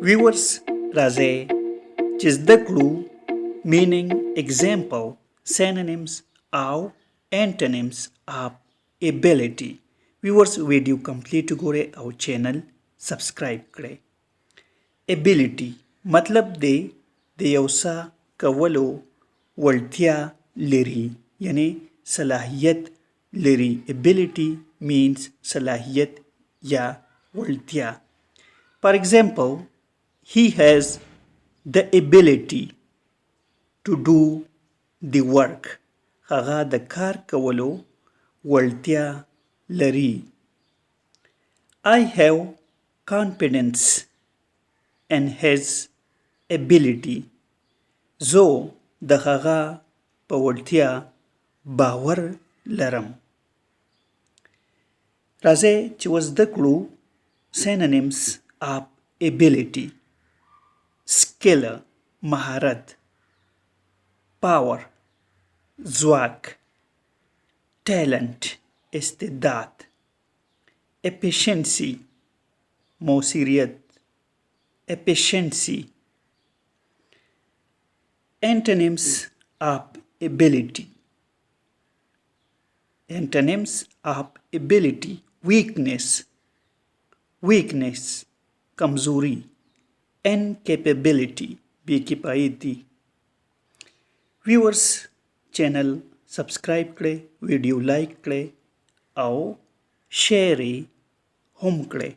Viewers راځئ چې زده کړو meaning, example, synonyms او antonyms of ability. Viewers ویډیو کمپلیټ وګورئ او چینل سبسکرایب کړئ. ability مطلب دی د یو څه کولو وړتیا لري یعنی صلاحیت لري. ability means صلاحیت یا وړتیا. For example, he has the ability to do the work. هغه د کار کولو وړتیا لري. I have confidence in his ability. زه د هغه په وړتیا باور لرم. راځئ چې اوس زده کړو synonyms of ability. skill مهارت، power ځواک، talent استعداد، efficiency موثریت efficiency. Antonyms of ability. Antonyms of ability: weakness کمزوری، incapability بے کفایتی. ویورز چینل سبسکرایب کړئ، ویډیو لایک کړئ او شیر یې هم کړئ.